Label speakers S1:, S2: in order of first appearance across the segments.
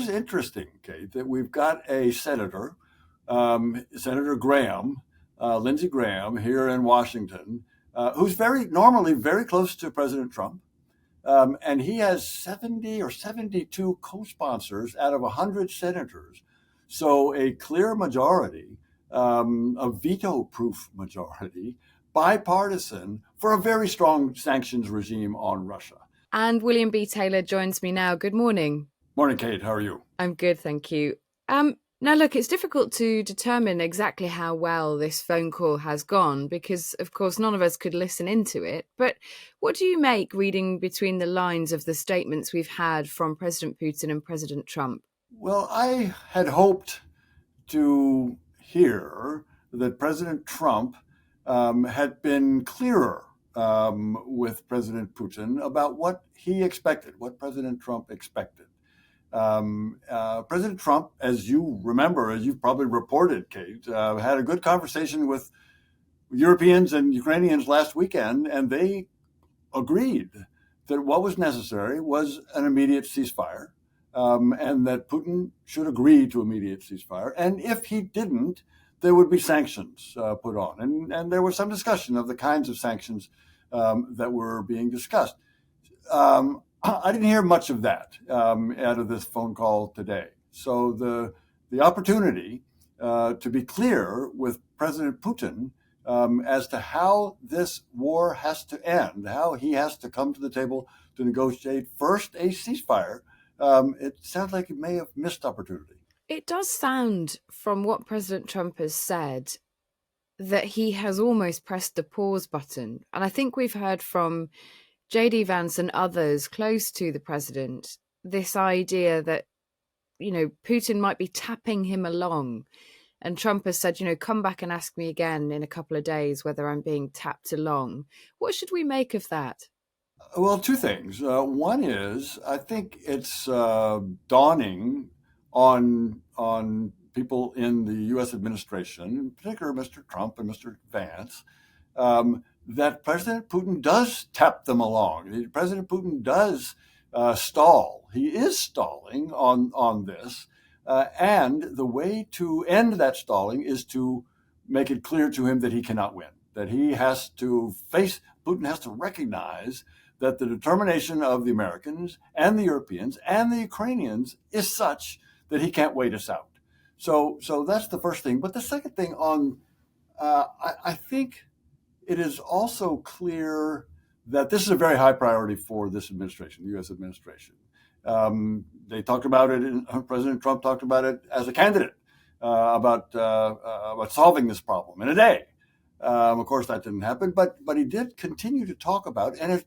S1: is interesting, Kate, that we've got a senator, Senator Graham, Lindsey Graham, here in Washington, who's normally very close to President Trump. And he has 70 or 72 co-sponsors out of 100 senators. So a clear majority, a veto-proof majority, bipartisan, for a very strong sanctions regime on Russia.
S2: And William B. Taylor joins me now. Good morning.
S1: Morning, Kate. How are you?
S2: I'm good, thank you. Now, look, it's difficult to determine exactly how well this phone call has gone because, of course, none of us could listen into it. But what do you make reading between the lines of the statements we've had from President Putin and President Trump?
S1: Well, I had hoped to hear that President Trump had been clearer with President Putin about what he expected, what President Trump expected. President Trump, as you remember, as you've probably reported, Kate, had a good conversation with Europeans and Ukrainians last weekend, and they agreed that what was necessary was an immediate ceasefire, and that Putin should agree to immediate ceasefire. And if he didn't, there would be sanctions put on. And there was some discussion of the kinds of sanctions that were being discussed. I didn't hear much of that out of this phone call today. So the opportunity to be clear with President Putin as to how this war has to end, how he has to come to the table to negotiate first a ceasefire, it sounds like he may have missed opportunity.
S2: It does sound, from what President Trump has said, that he has almost pressed the pause button. And I think we've heard from J.D. Vance and others close to the president this idea that, Putin might be tapping him along. And Trump has said, come back and ask me again in a couple of days whether I'm being tapped along. What should we make of that?
S1: Well, two things. One is, I think it's dawning on people in the U.S. administration, in particular Mr. Trump and Mr. Vance, that President Putin does tap them along. President Putin does stall. He is stalling on this. And the way to end that stalling is to make it clear to him that he cannot win, that he has to Putin has to recognize that the determination of the Americans and the Europeans and the Ukrainians is such that he can't wait us out. So that's the first thing. But the second thing I think it is also clear that this is a very high priority for this administration, the U.S. administration. They talked about it, President Trump talked about it as a candidate about solving this problem in a day. Of course, that didn't happen, but he did continue to talk about, and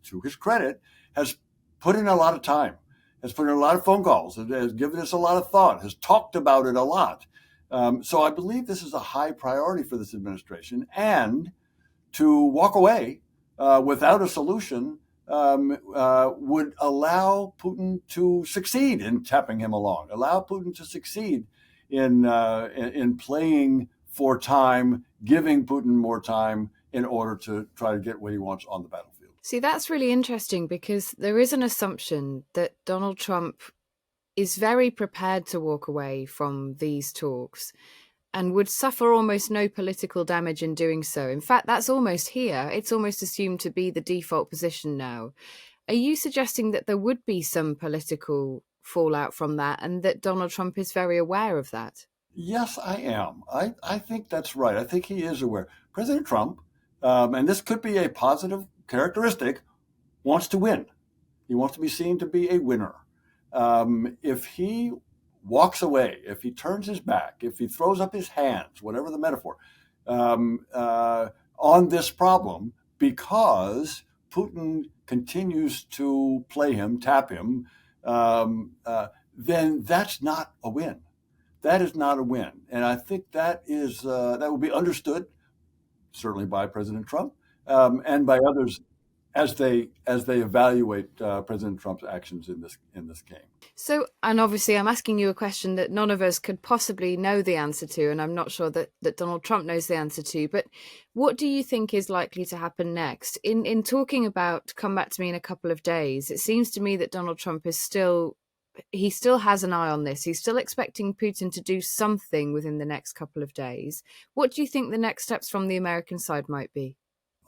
S1: to his credit, has put in a lot of time, has put in a lot of phone calls, has given us a lot of thought, has talked about it a lot. So I believe this is a high priority for this administration, and to walk away without a solution would allow Putin to succeed in tapping him along, allow Putin to succeed in playing for time, giving Putin more time in order to try to get what he wants on the battlefield.
S2: See, that's really interesting because there is an assumption that Donald Trump is very prepared to walk away from these talks and would suffer almost no political damage in doing so. In fact, that's almost here. It's almost assumed to be the default position now. Are you suggesting that there would be some political fallout from that and that Donald Trump is very aware of that?
S1: Yes, I am. I think that's right. I think he is aware. President Trump, and this could be a positive characteristic, wants to win. He wants to be seen to be a winner. If he walks away, if he turns his back, if he throws up his hands, whatever the metaphor, on this problem, because Putin continues to play him, tap him, then that's not a win. That is not a win. And I think that will be understood, certainly by President Trump and by others as they evaluate President Trump's actions in this game.
S2: So, and obviously I'm asking you a question that none of us could possibly know the answer to, and I'm not sure that Donald Trump knows the answer to, but what do you think is likely to happen next? In talking about come back to me in a couple of days, it seems to me that Donald Trump is still he still has an eye on this. He's still expecting Putin to do something within the next couple of days. What do you think the next steps from the American side might be?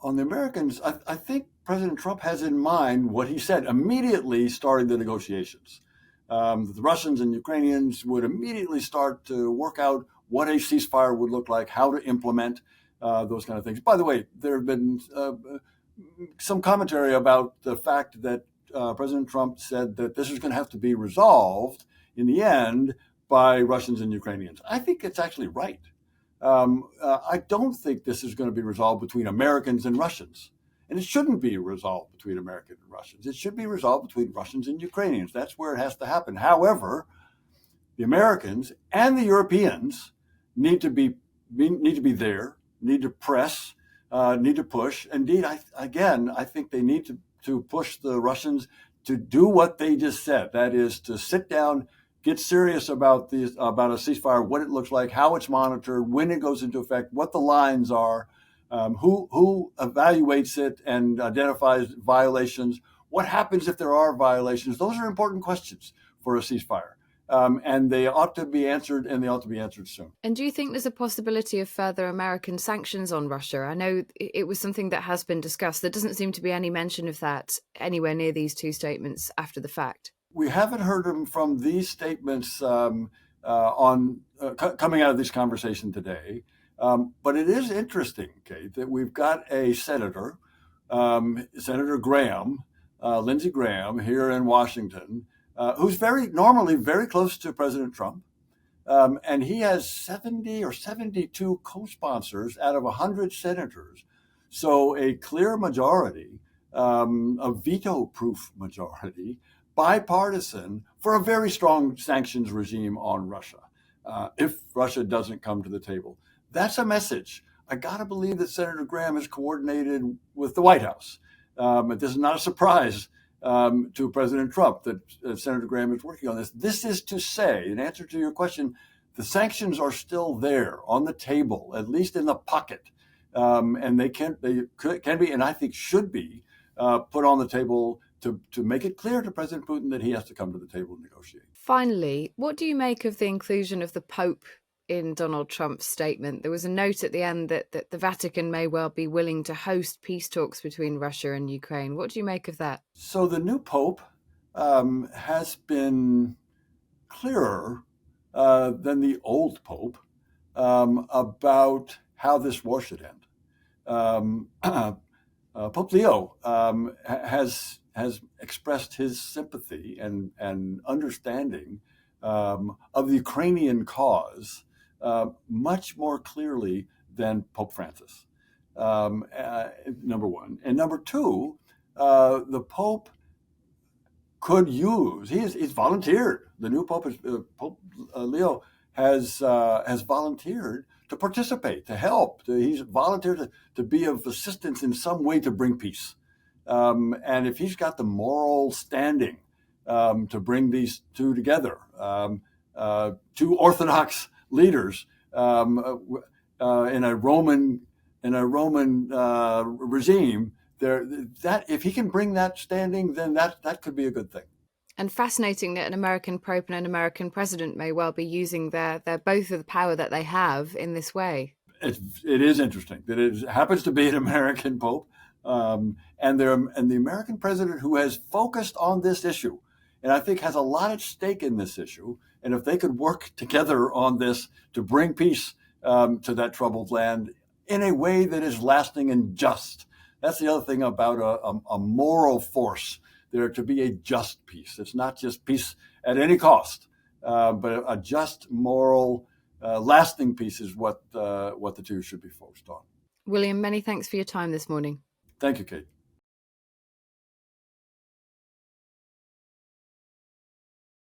S1: On the Americans, I think President Trump has in mind what he said immediately starting the negotiations. The Russians and Ukrainians would immediately start to work out what a ceasefire would look like, how to implement those kind of things. By the way, there have been some commentary about the fact that President Trump said that this is going to have to be resolved in the end by Russians and Ukrainians. I think it's actually right. I don't think this is going to be resolved between Americans and Russians. And it shouldn't be resolved between Americans and Russians. It should be resolved between Russians and Ukrainians. That's where it has to happen. However, the Americans and the Europeans need to be there, need to press, need to push. Indeed, I think they need to push the Russians to do what they just said. That is to sit down, get serious about a ceasefire, what it looks like, how it's monitored, when it goes into effect, what the lines are, who evaluates it and identifies violations, what happens if there are violations. Those are important questions for a ceasefire. And they ought to be answered, and they ought to be answered soon.
S2: And do you think there's a possibility of further American sanctions on Russia? I know it was something that has been discussed. There doesn't seem to be any mention of that anywhere near these two statements after the fact.
S1: We haven't heard them from these statements coming out of this conversation today. But it is interesting, Kate, that we've got a senator, Senator Graham, Lindsey Graham, here in Washington, who's normally very close to President Trump. And he has 70 or 72 co-sponsors out of 100 senators. So a clear majority, a veto-proof majority, bipartisan, for a very strong sanctions regime on Russia, if Russia doesn't come to the table. That's a message. I got to believe that Senator Graham is coordinated with the White House. This is not a surprise to President Trump that Senator Graham is working on this. This is to say, in answer to your question, the sanctions are still there on the table, at least in the pocket, and they can be, and I think should be put on the table to make it clear to President Putin that he has to come to the table and negotiate.
S2: Finally, what do you make of the inclusion of the Pope in Donald Trump's statement? There was a note at the end that the Vatican may well be willing to host peace talks between Russia and Ukraine. What do you make of that?
S1: So the new Pope has been clearer than the old Pope about how this war should end. Pope Leo has expressed his sympathy and understanding of the Ukrainian cause much more clearly than Pope Francis, number one. And number two, the Pope could use, he's volunteered, the new Pope, Pope Leo has volunteered to participate, to help. He's volunteered to be of assistance in some way to bring peace. And if he's got the moral standing to bring these two together, two Orthodox leaders in a Roman regime, that if he can bring that standing, then that could be a good thing.
S2: And fascinating that an American Pope and an American president may well be using their both of the power that they have in this way.
S1: It is interesting that it happens to be an American Pope and the American president who has focused on this issue, and I think has a lot at stake in this issue. And if they could work together on this to bring peace to that troubled land in a way that is lasting and just, that's the other thing about a moral force. There to be a just peace. It's not just peace at any cost, but a just, moral, lasting peace is what the two should be focused on.
S2: William, many thanks for your time this morning.
S1: Thank you, Kate.